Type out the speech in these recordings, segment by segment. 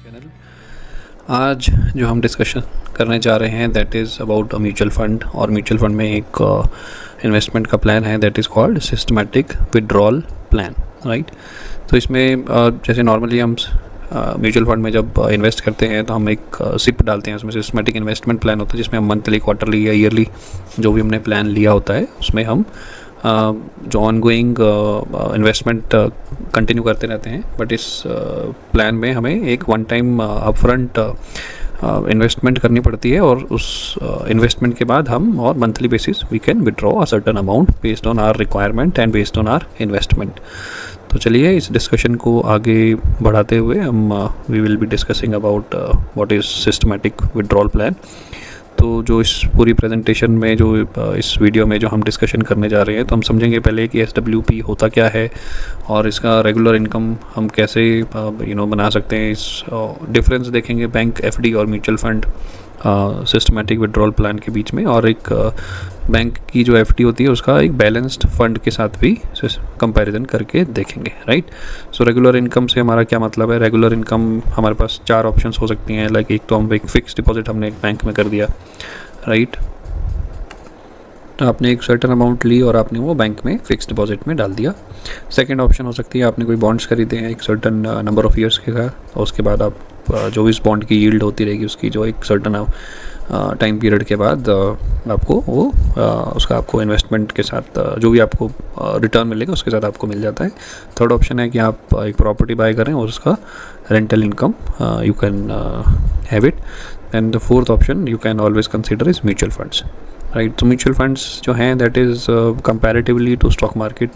Channel. आज जो हम डिस्कशन करने जा रहे हैं that is about a mutual fund, और म्यूचुअल फ़ंड में एक इन्वेस्टमेंट का प्लान है that is called systematic withdrawal plan, right. तो इसमें जैसे नॉर्मली हम म्यूचुअल फंड में जब इन्वेस्ट करते हैं तो हम एक सिप डालते हैं, उसमें सिस्टमैटिक इन्वेस्टमेंट प्लान होता है जिसमें हम मंथली, क्वार्टरली या ईयरली जो भी हमने प्लान लिया होता है उसमें हम जो ऑनगोइंग इन्वेस्टमेंट कंटिन्यू करते रहते हैं। बट इस प्लान में हमें एक वन टाइम अपफ्रंट इन्वेस्टमेंट करनी पड़ती है, और उस इन्वेस्टमेंट के बाद हम और monthly basis we can withdraw a certain amount based on our requirement and based on our investment. तो चलिए इस डिस्कशन को आगे बढ़ाते हुए हम we will be discussing about what is systematic withdrawal plan. तो जो इस पूरी प्रेजेंटेशन में जो इस वीडियो में जो हम डिस्कशन करने जा रहे हैं, तो हम समझेंगे पहले कि SWP होता क्या है और इसका रेगुलर इनकम हम कैसे बना सकते हैं। इस डिफरेंस देखेंगे बैंक FD और mutual fund systematic withdrawal plan के बीच में, और एक बैंक की जो FD होती है उसका एक बैलेंस्ड फंड के साथ भी कंपैरिजन करके देखेंगे, राइट। सो रेगुलर इनकम से हमारा क्या मतलब है? रेगुलर इनकम हमारे पास चार ऑप्शंस हो सकती हैं। लाइक एक तो हम एक फिक्स डिपॉजिट हमने एक बैंक में कर दिया, राइट। तो आपने एक सर्टेन अमाउंट ली और आपने वो बैंक में फिक्स डिपॉजिट में डाल दिया। सेकंड ऑप्शन हो सकती है आपने कोई बॉन्ड्स खरीदे हैं एक सर्टेन नंबर ऑफ़ ईयर्स के साथ, और उसके बाद आप जो भी इस बॉन्ड की यील्ड होती रहेगी उसकी जो एक सर्टेन टाइम पीरियड के बाद आपको वो उसका आपको इन्वेस्टमेंट के साथ जो भी आपको रिटर्न मिलेगा उसके साथ आपको मिल जाता है। थर्ड ऑप्शन है कि आप एक प्रॉपर्टी बाय करें और उसका rental income you can have it. And the fourth option you can always consider is mutual funds, right. तो म्यूचुअल फंड्स जो हैं that is comparatively to stock market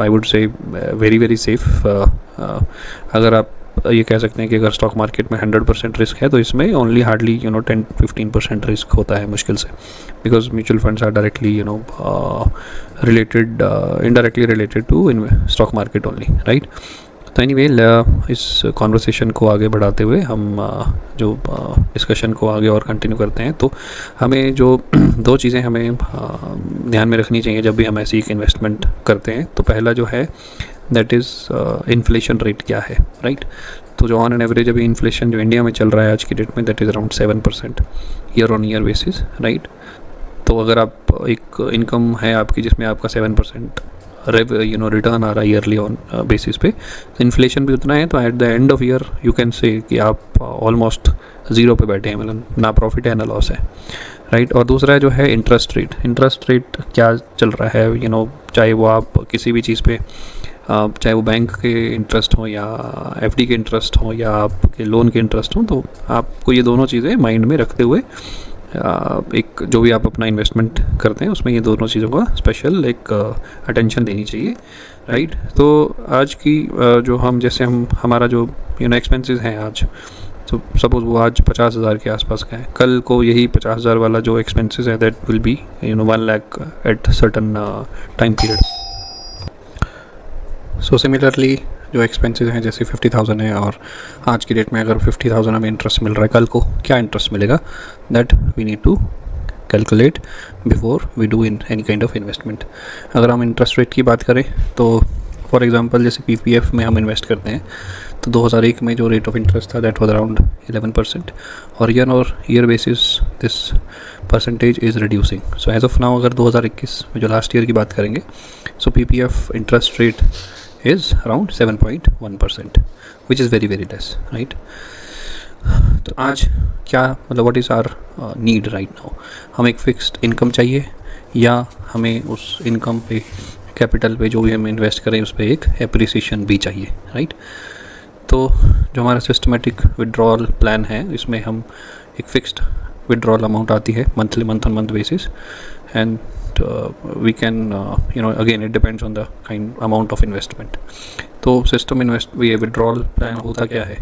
I would say very very safe. अगर आप ये कह सकते हैं कि अगर स्टॉक मार्केट में 100% रिस्क है तो इसमें ओनली हार्डली 10-15% रिस्क होता है मुश्किल से, because mutual funds are directly related indirectly related to stock market only, right. तो एनीवे इस कॉन्वर्सेशन को आगे बढ़ाते हुए हम जो डिस्कशन को आगे और कंटिन्यू करते हैं। तो हमें जो दो चीज़ें हमें ध्यान में रखनी चाहिए जब भी हम ऐसी एक इन्वेस्टमेंट करते हैं। तो पहला जो है दैट इज़ इन्फ्लेशन रेट क्या है, राइट। तो जो ऑन एन एवरेज अभी इन्फ्लेशन जो इंडिया में चल रहा है आज की डेट में that is around 7% year on year basis, right. तो अगर आप एक इनकम है आपकी जिसमें आपका 7% रिटर्न आ रहा है ईयरली ऑन बेसिस पे, तो इन्फ्लेशन भी उतना है, तो at the end of year you can say कि आप ऑलमोस्ट ज़ीरो पे बैठे हैं, मतलब ना प्रॉफिट है ना लॉस है, राइट। और दूसरा जो है इंटरेस्ट रेट क्या चल रहा है, चाहे वो आप किसी भी चीज़ पे चाहे वो बैंक के इंटरेस्ट हो या FD के इंटरेस्ट हो या आपके लोन के इंटरेस्ट हो, तो आपको ये दोनों चीज़ें माइंड में रखते हुए एक जो भी आप अपना इन्वेस्टमेंट करते हैं उसमें ये दोनों चीज़ों का स्पेशल एक अटेंशन देनी चाहिए, राइट। तो आज की जो हम जैसे हम हमारा जो एक्सपेंसेस हैं आज, तो सपोज वो आज 50,000 के आसपास का है, कल को यही 50,000 वाला जो एक्सपेंसेस है that will be 1 lakh at certain time period. So similarly जो एक्सपेंसेस हैं जैसे 50,000 है, और आज की डेट में अगर 50,000 हमें इंटरेस्ट मिल रहा है, कल को क्या इंटरेस्ट मिलेगा that we need to calculate before we do in any kind of investment. अगर हम इंटरेस्ट रेट की बात करें तो फॉर एग्जांपल जैसे PPF में हम इन्वेस्ट करते हैं तो 2001 में जो रेट ऑफ इंटरेस्ट था दैट वाज अराउंड 11%, और year basis this percentage is reducing. So as of now अगर 2021 में जो लास्ट ईयर की बात करेंगे, सो PPF interest rate is around 7.1%, which is very very less, right? तो आज क्या मतलब what is our need right now? हम एक फिक्स्ड इनकम चाहिए या हमें उस इनकम पे कैपिटल पे जो भी हम इन्वेस्ट करें उस पर एक एप्रिसिएशन भी चाहिए, राइट। तो जो हमारा सिस्टमेटिक विड्रॉल प्लान है इसमें हम एक फिक्स्ड विड्रॉल अमाउंट आती है monthly, month on month basis, and we can again it depends on the kind amount of investment. तो सिस्टम withdrawal plan होता क्या है?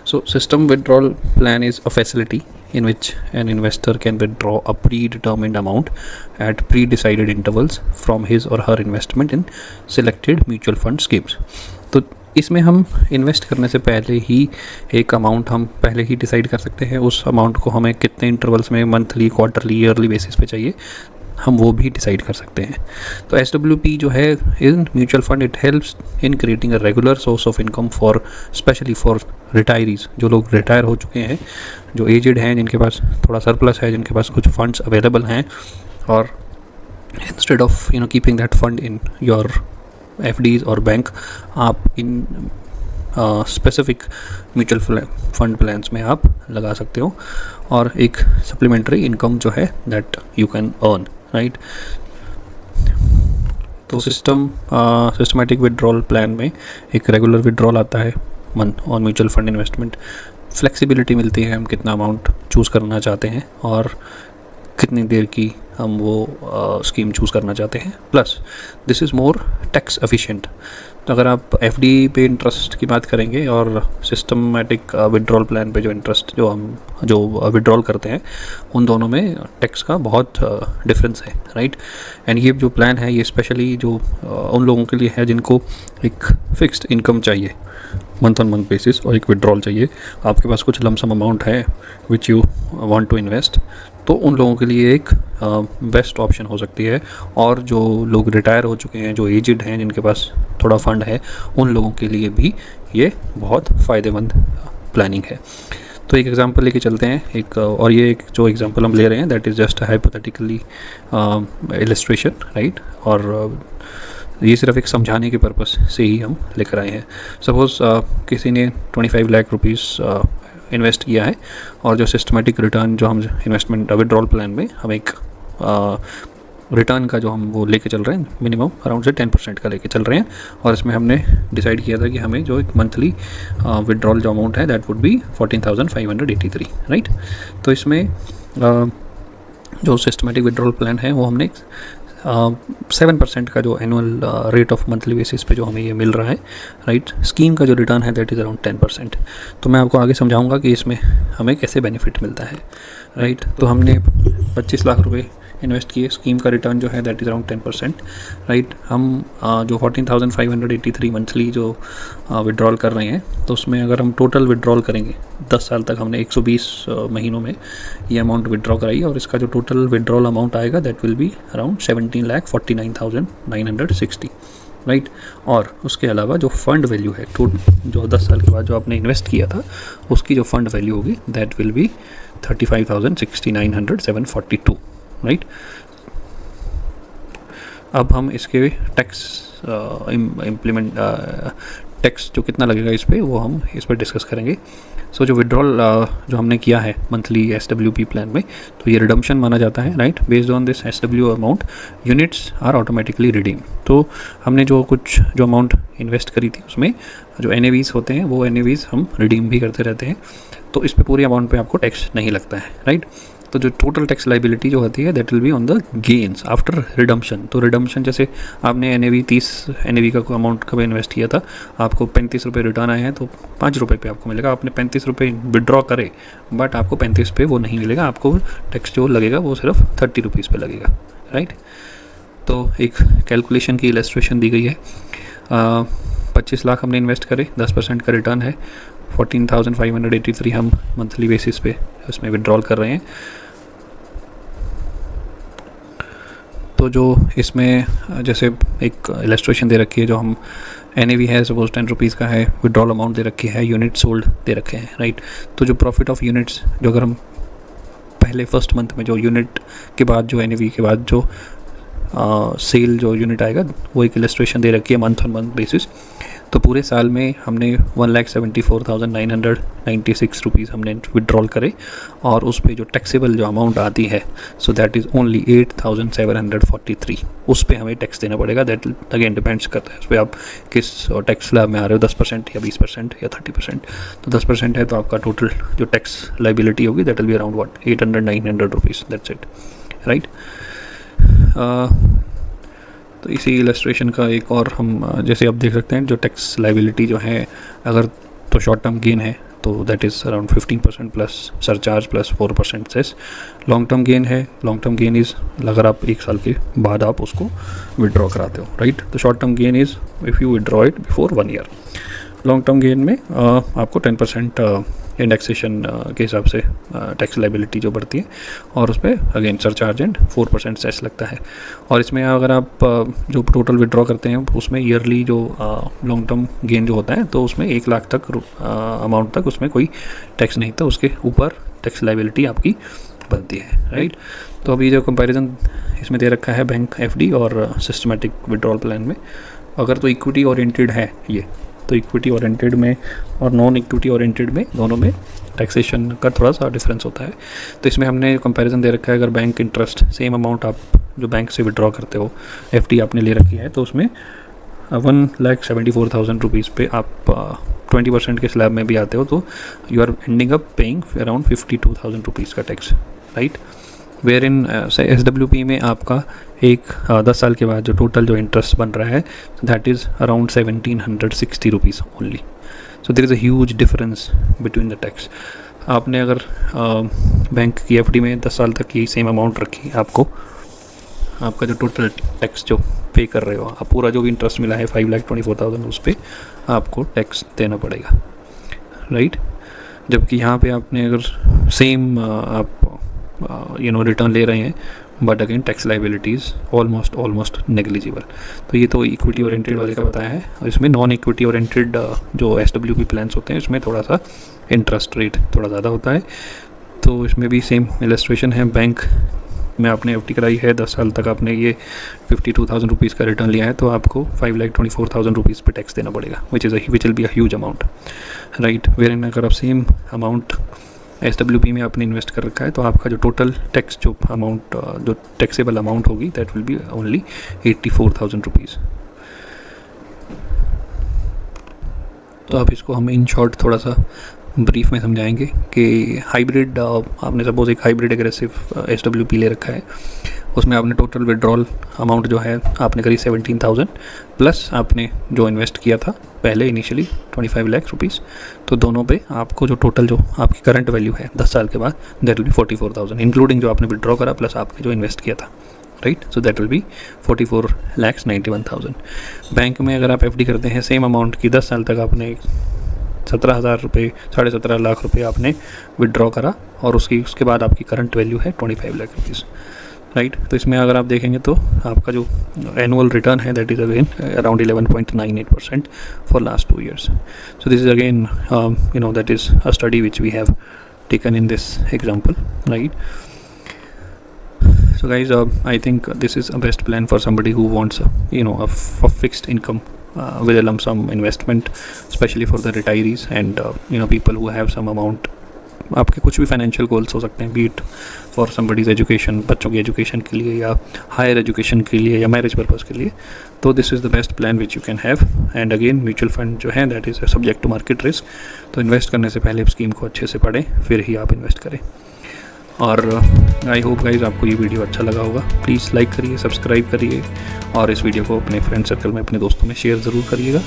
So system withdrawal plan is a facility in which an investor can withdraw a predetermined amount at pre-decided intervals from his or her investment in selected mutual fund schemes. तो इसमें हम invest करने से पहले ही एक अमाउंट हम पहले ही decide कर सकते हैं, उस अमाउंट को हमें कितने इंटरवल्स में मंथली, क्वार्टरली, ईयरली बेसिस पे चाहिए, हम वो भी डिसाइड कर सकते हैं। तो SWP जो है in mutual fund, it helps in creating a regular source of income for specially for retirees, जो लोग रिटायर हो चुके हैं, जो एजड हैं, जिनके पास थोड़ा सरप्लस है, जिनके पास कुछ फंड्स अवेलेबल हैं, और instead of keeping that fund in your FDs और बैंक, आप in specific mutual fund plans में आप लगा सकते हो, और एक सप्लीमेंट्री इनकम जो है that you can earn, right. तो सिस्टमैटिक विड्रॉल प्लान में एक रेगुलर विड्रॉल आता है मंथ और म्यूचुअल फंड इन्वेस्टमेंट, फ्लेक्सिबिलिटी मिलती है, हम कितना अमाउंट चूज़ करना चाहते हैं और कितनी देर की हम वो स्कीम चूज़ करना चाहते हैं। Plus this is more tax efficient. तो अगर आप FD पे इंटरेस्ट की बात करेंगे और सिस्टमैटिक विड्रॉल प्लान पे जो इंटरेस्ट जो विड्रॉल करते हैं, उन दोनों में टैक्स का बहुत डिफरेंस है, राइट। एंड ये जो प्लान है ये स्पेशली जो उन लोगों के लिए है जिनको एक फिक्स्ड इनकम चाहिए मंथ ऑन मंथ बेसिस, और एक विड्रॉल चाहिए, आपके पास कुछ लमसम अमाउंट है which you want to invest, तो उन लोगों के लिए एक बेस्ट ऑप्शन हो सकती है। और जो लोग रिटायर हो चुके हैं, जो एजड हैं, जिनके पास थोड़ा फंड है, उन लोगों के लिए भी ये बहुत फ़ायदेमंद प्लानिंग है। तो एक एग्जांपल लेके चलते हैं एक, और ये एक जो एग्जांपल हम ले रहे हैं that is just hypothetically illustration, right. और ये सिर्फ एक समझाने के पर्पस से ही हम लेकर आए हैं। सपोज़ किसी ने 25 लाख रुपीज़ इन्वेस्ट किया है, और जो सिस्टमेटिक रिटर्न जो हम इन्वेस्टमेंट विड्रॉल प्लान में हम एक रिटर्न का जो हम वो लेके चल रहे हैं, मिनिमम अराउंड से 10% का लेके चल रहे हैं, और इसमें हमने डिसाइड किया था कि हमें जो एक मंथली विड्रॉल जो अमाउंट है दैट वुड बी 14,583, राइट। तो इसमें जो सिस्टमेटिक विड्रॉल प्लान है वो हमने 7% का जो annual rate of monthly basis पे जो हमें ये मिल रहा है, राइट। स्कीम का जो रिटर्न है दैट इज़ अराउंड 10%। तो मैं आपको आगे समझाऊंगा कि इसमें हमें कैसे बेनिफिट मिलता है, राइट। तो हमने 25 लाख रुपए इन्वेस्ट किए, स्कीम का रिटर्न जो है दैट इज़ अराउंड 10%, राइट। हम जो 14,583 मंथली जो विड्रॉल कर रहे हैं, तो उसमें अगर हम टोटल विड्रॉल करेंगे 10 साल तक, हमने 120 महीनों में ये अमाउंट विड्रॉ कराई, और इसका जो टोटल विड्रॉल अमाउंट आएगा that will be around 17,49,960, right. और उसके अलावा जो फंड वैल्यू है जो 10 साल के बाद जो आपने इन्वेस्ट किया था, उसकी जो फंड वैल्यू होगी दैट विल बी 35,69,742, राइट। अब हम इसके टैक्स टैक्स जो कितना लगेगा इस पर, वो हम इस पर डिस्कस करेंगे। सो जो विड्रॉल जो हमने किया है मंथली SWP प्लान में, तो ये रिडम्पशन माना जाता है, right. Based on this SW amount units are automatically redeem. तो हमने जो अमाउंट इन्वेस्ट करी थी उसमें जो NAVs होते हैं, वो NAVs हम रिडीम भी करते रहते हैं, तो इस पर पूरी अमाउंट पे आपको टैक्स नहीं लगता है, राइट। तो जो टोटल टैक्स लाइबिलिटी जो होती है that will be on the gains after redemption. तो रिडम्पशन जैसे आपने NAV 30 का अमाउंट कभी इन्वेस्ट किया था, आपको 35 रुपये रिटर्न आए हैं, तो 5 रुपये पे आपको मिलेगा। आपने 35 रुपये विड्रॉ करे, बट आपको 35 पे वो नहीं मिलेगा, आपको टैक्स जो लगेगा वो सिर्फ 30 रुपीज़ पे लगेगा, राइट। तो एक कैलकुलेशन की इलस्ट्रेशन दी गई है। 25 लाख हमने इन्वेस्ट करे, 10% का रिटर्न है, 14,583 हम मंथली बेसिस पे उसमें विड्रॉल कर रहे हैं। तो जो इसमें जैसे एक इलस्ट्रेशन दे रखी है, जो हम NAV है सपोज 10 रुपीज़ का है, विड्रॉल अमाउंट दे रखी है, यूनिट सोल्ड दे रखे हैं, राइट। तो जो प्रॉफिट ऑफ यूनिट्स जो अगर हम पहले फर्स्ट मंथ में जो यूनिट के बाद जो NAV के बाद जो सेल जो यूनिट आएगा, वो एक इलस्ट्रेशन दे रखी है मंथ ऑन मंथ बेसिस। तो पूरे साल में हमने 1,74,996 रुपीज़ हमने विड्रॉल करे, और उस पर जो टैक्सेबल जो अमाउंट आती है, सो दैट इज़ ओनली 8,743। उस पर हमें टैक्स देना पड़ेगा। दैट अगेन डिपेंड्स करता है उस पर आप किस टैक्स स्लैब में आ रहे हो, 10% या 20% या 30%। तो 10% है तो आपका टोटल जो टैक्स लाइबिलिटी होगी that will be around 800-900 rupees, that's it, right. तो इसी इलस्ट्रेशन का एक और हम जैसे आप देख सकते हैं, जो टैक्स लाइबिलिटी जो है, अगर तो शॉर्ट टर्म गेन है तो that is around 15% plus surcharge plus 4% cess. Long term gain है, लॉन्ग टर्म गेन इज़ अगर आप 1 साल के बाद आप उसको विड्रॉ कराते हो, राइट। तो short term gain is if you withdraw it before 1 year. Long term gain में आपको 10% इंडेक्सेशन के हिसाब से टैक्स लाइबिलिटी जो बढ़ती है, और उस पर अगेन सरचार्ज एंड 4% सेस लगता है। और इसमें अगर आप जो टोटल विड्रॉ करते हैं उसमें ईयरली जो लॉन्ग टर्म गेन जो होता है, तो उसमें 1 लाख तक अमाउंट तक उसमें कोई टैक्स नहीं, तो उसके ऊपर टैक्स लाइबिलिटी आपकी बनती है, राइट। तो अभी जो कंपैरिजन इसमें दे रखा है बैंक एफडी और सिस्टमैटिक विड्रॉल प्लान में, अगर तो इक्विटी ओरिएंटेड है ये, तो इक्विटी ओरिएंटेड में और नॉन इक्विटी ओरिएंटेड में दोनों में टैक्सेशन का थोड़ा सा डिफरेंस होता है। तो इसमें हमने कंपैरिजन दे रखा है, अगर बैंक इंटरेस्ट सेम अमाउंट आप जो बैंक से विड्रॉ करते हो, एफडी आपने ले रखी है, तो उसमें 1,74,000 रुपीज़ पे आप 20% के स्लैब में भी आते हो, तो you are ending up paying around 52,000 rupees का tax, right. Where in SWP में आपका एक 10 साल के बाद जो टोटल जो इंटरेस्ट बन रहा है, that is around 1,760 rupees only. So there is a huge difference between the tax. आपने अगर बैंक की एफडी में 10 साल तक की सेम अमाउंट रखी, आपको आपका जो टोटल टैक्स जो पे कर रहे हो, आप पूरा जो भी इंटरेस्ट मिला है 5,24,000, उस पर आपको टैक्स देना पड़ेगा, राइट। जबकि यहाँ पे आपने अगर सेम आप रिटर्न ले रहे हैं, but again tax liabilities almost negligible. तो ये तो इक्विटी ओरिएंटेड वाले का बताया है। और इसमें नॉन इक्विटी ओरिएंटेड जो SWP प्लान्स होते हैं, इसमें थोड़ा सा इंटरेस्ट रेट थोड़ा ज़्यादा होता है। तो इसमें भी सेम इलस्ट्रेशन है। बैंक में आपने एफडी कराई है, 10 साल तक आपने ये 52,000 रुपीज़ का रिटर्न लिया है, तो आपको 5,24,000 रुपीज़ पे टैक्स देना पड़ेगा, which will be a huge amount, right. Where अगर आप सेम अमाउंट SWP में आपने इन्वेस्ट कर रखा है, तो आपका जो टोटल टैक्स जो अमाउंट जो टैक्सेबल अमाउंट होगी, that will be only 84,000 rupees. तो अब इसको हम इन शॉर्ट थोड़ा सा ब्रीफ में समझाएंगे कि हाइब्रिड, आपने सपोज एक हाइब्रिड एग्रेसिव SWP ले रखा है, उसमें आपने टोटल विड्रॉल अमाउंट जो है आपने करी 17,000 प्लस आपने जो इन्वेस्ट किया था पहले इनिशियली 25 लाख रुपीज़, तो दोनों पे आपको जो टोटल जो आपकी करंट वैल्यू है 10 साल के बाद, दैट विल बी 44,000, इंक्लूडिंग जो आपने विड्रॉ करा प्लस आपने जो इन्वेस्ट किया था, right. So that will be 44,91,000। Bank में अगर आप एफडी करते हैं सेम अमाउंट की, 10 साल तक आपने 17,000 रुपये, 17.5 लाख रुपये आपने विड्रॉ करा, और उसके बाद आपकी करंट वैल्यू है 25 लाख रुपीज़, राइट। तो इसमें अगर आप देखेंगे तो आपका जो एनुअल रिटर्न है, that is again around 11.98% for last 2 years। So this is again that is a study which we have taken in this example, right. So guys, I think this is a best plan for somebody who wants a fixed income with a lump sum investment, especially for the retirees and people who have some amount। आपके कुछ भी financial goals हो सकते हैं, beat for somebody's education, बच्चों की education के लिए या हायर एजुकेशन के लिए या मैरिज पर्पज़ के लिए, तो this is the best plan which you can have. And again mutual fund जो है, that is subject to market risk, तो इन्वेस्ट करने से पहले स्कीम को अच्छे से पढ़ें, फिर ही आप इन्वेस्ट करें। और आई होप गाइज आपको ये वीडियो अच्छा लगा होगा। प्लीज़ लाइक करिए, सब्सक्राइब करिए, और इस वीडियो को अपने फ्रेंड सर्कल में, अपने दोस्तों में शेयर ज़रूर करिएगा।